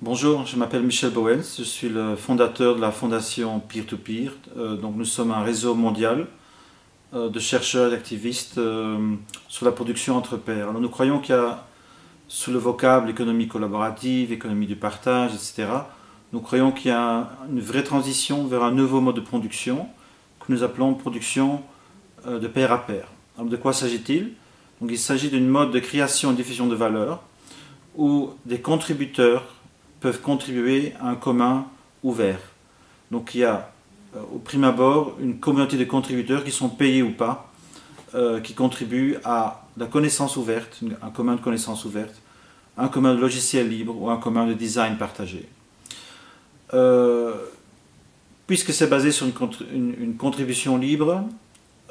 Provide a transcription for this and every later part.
Bonjour, je m'appelle Michel Bowens, je suis le fondateur de la fondation Peer-to-Peer. Donc nous sommes un réseau mondial de chercheurs et d'activistes sur la production entre pairs. Alors nous croyons qu'il y a, sous le vocable économie collaborative, économie du partage, etc., nous croyons qu'il y a une vraie transition vers un nouveau mode de production que nous appelons production de pair à pair. Alors de quoi s'agit-il? Donc il s'agit d'une mode de création et diffusion de valeur où des contributeurs peuvent contribuer à un commun ouvert. Donc il y a au prime abord une communauté de contributeurs qui sont payés ou pas, qui contribuent à la connaissance ouverte, un commun de connaissance ouverte, un commun de logiciels libres ou un commun de design partagé. Puisque c'est basé sur une contribution libre,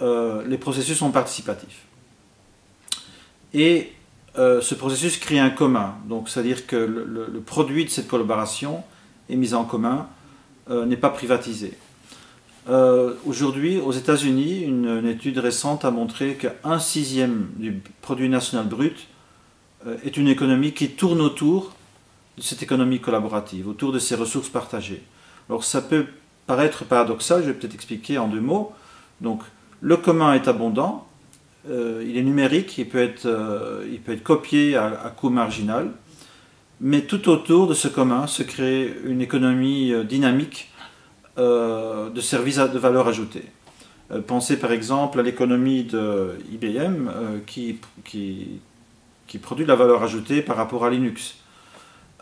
les processus sont participatifs. Et ce processus crée un commun, donc c'est-à-dire que le produit de cette collaboration est mis en commun, n'est pas privatisé. Aujourd'hui, aux États-Unis, une étude récente a montré qu'un sixième du produit national brut est une économie qui tourne autour de cette économie collaborative, autour de ces ressources partagées. Alors ça peut paraître paradoxal, je vais peut-être expliquer en deux mots. Donc le commun est abondant, il est numérique, il peut être copié à coût marginal, mais tout autour de ce commun se crée une économie dynamique de services de valeur ajoutée. Pensez par exemple à l'économie de IBM qui produit de la valeur ajoutée par rapport à Linux.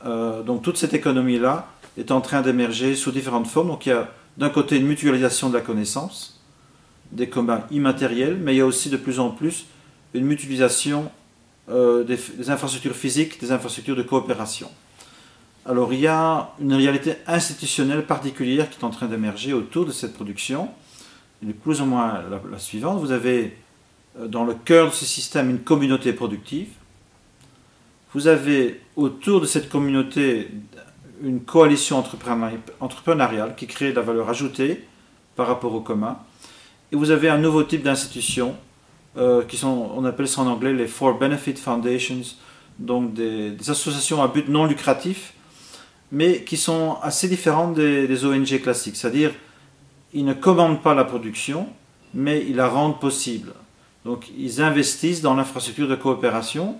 Donc toute cette économie-là est en train d'émerger sous différentes formes. Donc il y a d'un côté une mutualisation de la connaissance, des communs immatériels, mais il y a aussi de plus en plus une mutualisation des infrastructures physiques, des infrastructures de coopération. Alors il y a une réalité institutionnelle particulière qui est en train d'émerger autour de cette production. Elle est plus ou moins la suivante. Vous avez dans le cœur de ce système une communauté productive. Vous avez autour de cette communauté une coalition entrepreneuriale qui crée de la valeur ajoutée par rapport au commun. Et vous avez un nouveau type d'institutions on appelle ça en anglais les For Benefit Foundations, donc des associations à but non lucratif, mais qui sont assez différentes des ONG classiques. C'est-à-dire, ils ne commandent pas la production, mais ils la rendent possible. Donc, ils investissent dans l'infrastructure de coopération.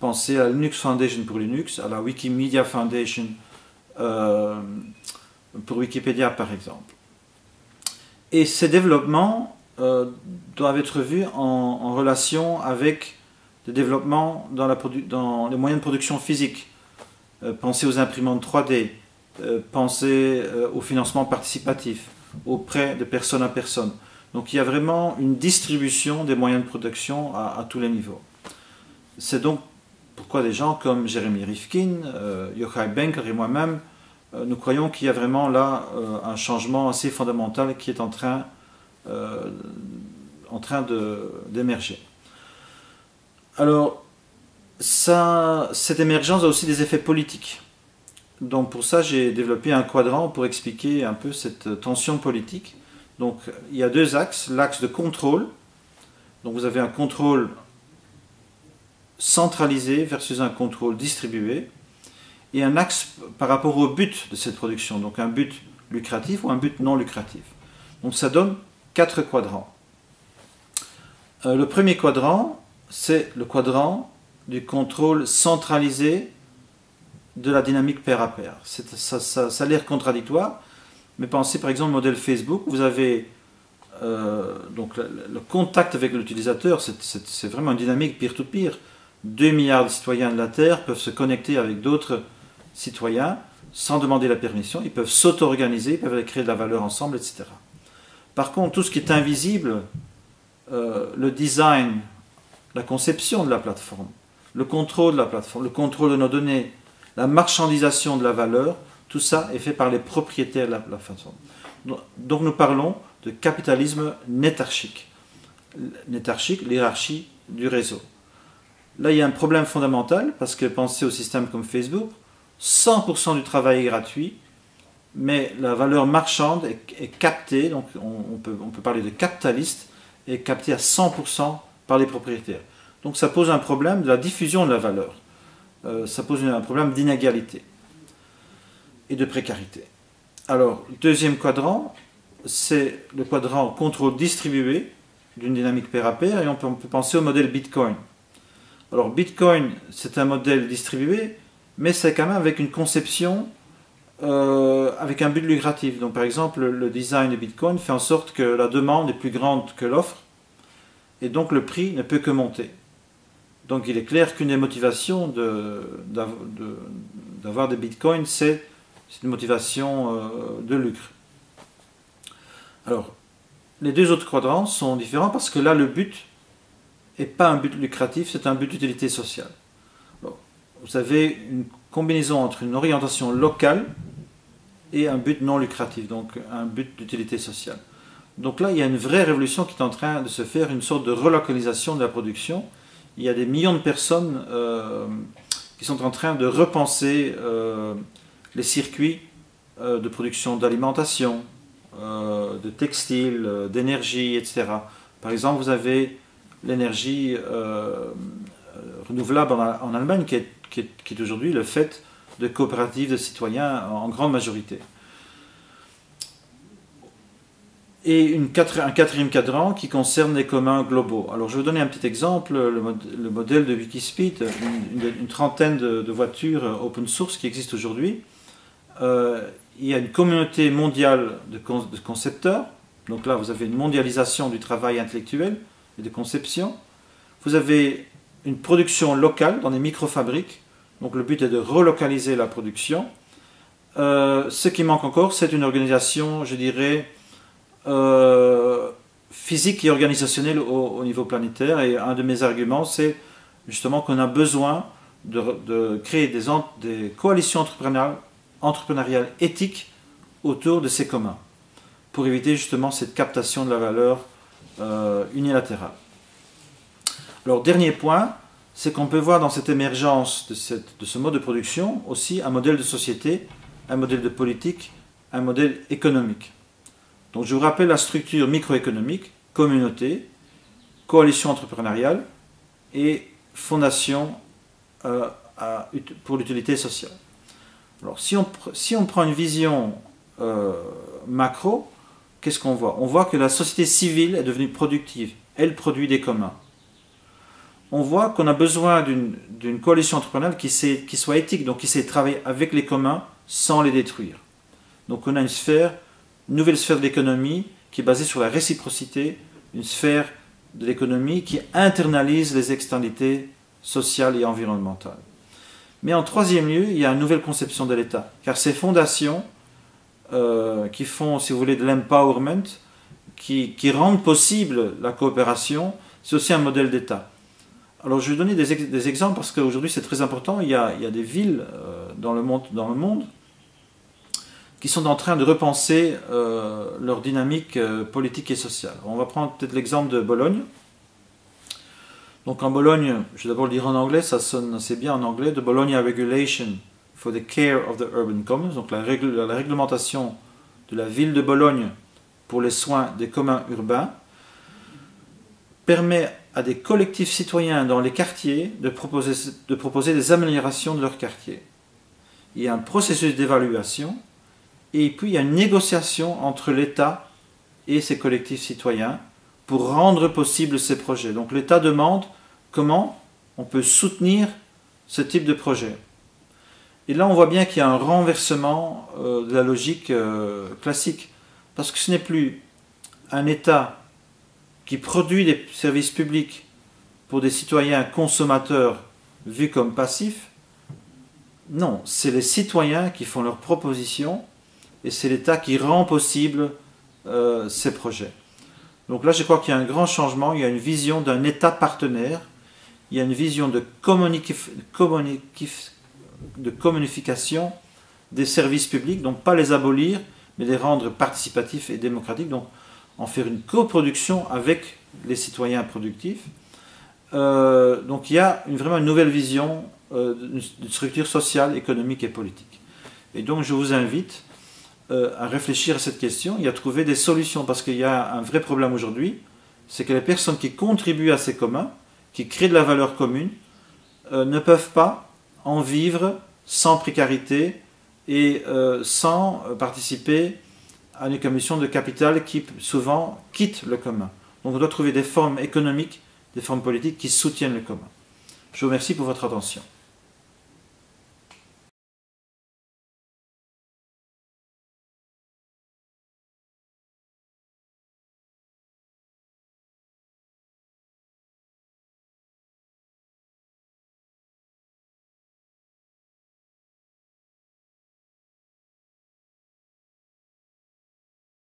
Pensez à la Linux Foundation pour Linux, à la Wikimedia Foundation pour Wikipédia, par exemple. Et ces développements doivent être vus en relation avec des développements dans les moyens de production physique. Pensez aux imprimantes 3D, pensez au financement participatif, aux prêts de personne à personne. Donc il y a vraiment une distribution des moyens de production à tous les niveaux. C'est donc pourquoi des gens comme Jeremy Rifkin, Yochai Benkler et moi-même, nous croyons qu'il y a vraiment là un changement assez fondamental qui est en train d'émerger. Alors, cette émergence a aussi des effets politiques. Donc pour ça, j'ai développé un quadrant pour expliquer un peu cette tension politique. Donc il y a deux axes, l'axe de contrôle. Donc vous avez un contrôle centralisé versus un contrôle distribué. Et un axe par rapport au but de cette production, donc un but lucratif ou un but non lucratif. Donc ça donne 4 quadrants. Le premier quadrant, c'est le quadrant du contrôle centralisé de la dynamique pair à pair. Ça a l'air contradictoire, mais pensez par exemple au modèle Facebook, vous avez donc le contact avec l'utilisateur, c'est vraiment une dynamique peer-to-peer. 2 milliards de citoyens de la Terre peuvent se connecter avec d'autres citoyens sans demander la permission, ils peuvent s'auto-organiser, ils peuvent créer de la valeur ensemble, etc. Par contre, tout ce qui est invisible, le design, la conception de la plateforme, le contrôle de la plateforme, le contrôle de nos données, la marchandisation de la valeur, tout ça est fait par les propriétaires de la plateforme. Donc nous parlons de capitalisme nétarchique. Nétarchique, l'hiérarchie du réseau. Là, il y a un problème fondamental, parce que pensez au système comme Facebook, 100% du travail est gratuit, mais la valeur marchande est captée, donc on peut parler de capitaliste, est captée à 100% par les propriétaires. Donc ça pose un problème de la diffusion de la valeur. Ça pose un problème d'inégalité. et de précarité. Alors, le deuxième quadrant, c'est le quadrant contrôle distribué d'une dynamique pair à pair, et on peut penser au modèle Bitcoin. Alors, Bitcoin, c'est un modèle distribué, mais c'est quand même avec une conception, avec un but lucratif. Donc, par exemple, le design de Bitcoin fait en sorte que la demande est plus grande que l'offre, et donc le prix ne peut que monter. Donc, il est clair qu'une des motivations d'avoir des Bitcoins, c'est une motivation de lucre. Alors, les deux autres quadrants sont différents parce que là, le but n'est pas un but lucratif, c'est un but d'utilité sociale. Alors, vous avez une combinaison entre une orientation locale et un but non lucratif, donc un but d'utilité sociale. Donc là, il y a une vraie révolution qui est en train de se faire, une sorte de relocalisation de la production. Il y a des millions de personnes qui sont en train de repenser les circuits de production d'alimentation, de textiles, d'énergie, etc. Par exemple, vous avez l'énergie renouvelable en Allemagne qui est aujourd'hui le fait de coopératives de citoyens en grande majorité. Et un quatrième cadran qui concerne les communs globaux. Alors je vais vous donner un petit exemple, le modèle de Wikispeed, une trentaine de voitures open source qui existent aujourd'hui. Il y a une communauté mondiale de concepteurs, donc là vous avez une mondialisation du travail intellectuel et de conception. Vous avez une production locale dans des microfabriques, donc le but est de relocaliser la production. Ce qui manque encore, c'est une organisation, je dirais, physique et organisationnelle au niveau planétaire. Et un de mes arguments, c'est justement qu'on a besoin de créer des coalitions entrepreneuriales éthiques autour de ces communs, pour éviter justement cette captation de la valeur unilatérale. Alors, dernier point, c'est qu'on peut voir dans cette émergence de ce mode de production aussi un modèle de société, un modèle de politique, un modèle économique. Donc je vous rappelle la structure microéconomique, communauté, coalition entrepreneuriale et fondation pour l'utilité sociale. Alors si on prend une vision macro, qu'est-ce qu'on voit? On voit que la société civile est devenue productive, elle produit des communs. On voit qu'on a besoin d'une coalition entrepreneuriale qui soit éthique, donc qui sait travailler avec les communs sans les détruire. Donc on a une nouvelle sphère de l'économie qui est basée sur la réciprocité, une sphère de l'économie qui internalise les externalités sociales et environnementales. Mais en troisième lieu, il y a une nouvelle conception de l'État, car ces fondations qui font, si vous voulez, de l'empowerment, qui rendent possible la coopération, c'est aussi un modèle d'État. Alors je vais donner des exemples parce qu'aujourd'hui c'est très important. Il y a des villes dans le monde qui sont en train de repenser leur dynamique politique et sociale. On va prendre peut-être l'exemple de Bologne. Donc en Bologne, je vais d'abord le dire en anglais, ça sonne assez bien en anglais, The Bologna Regulation for the Care of the Urban Commons, donc la réglementation de la ville de Bologne pour les soins des communs urbains, permet à des collectifs citoyens dans les quartiers de proposer des améliorations de leur quartier. Il y a un processus d'évaluation et puis il y a une négociation entre l'État et ces collectifs citoyens pour rendre possible ces projets. Donc l'État demande comment on peut soutenir ce type de projet. Et là on voit bien qu'il y a un renversement de la logique classique, parce que ce n'est plus un État qui produit des services publics pour des citoyens consommateurs vus comme passifs. Non, c'est les citoyens qui font leurs propositions et c'est l'État qui rend possible ces projets. Donc là, je crois qu'il y a un grand changement, il y a une vision d'un État partenaire, il y a une vision de communication des services publics, donc pas les abolir, mais les rendre participatifs et démocratiques, donc en faire une coproduction avec les citoyens productifs. Donc il y a vraiment une nouvelle vision d'une structure sociale, économique et politique. Et donc je vous invite à réfléchir à cette question et à trouver des solutions, parce qu'il y a un vrai problème aujourd'hui, c'est que les personnes qui contribuent à ces communs, qui créent de la valeur commune, ne peuvent pas en vivre sans précarité et sans participer à une commission de capital qui souvent quitte le commun. Donc on doit trouver des formes économiques, des formes politiques qui soutiennent le commun. Je vous remercie pour votre attention.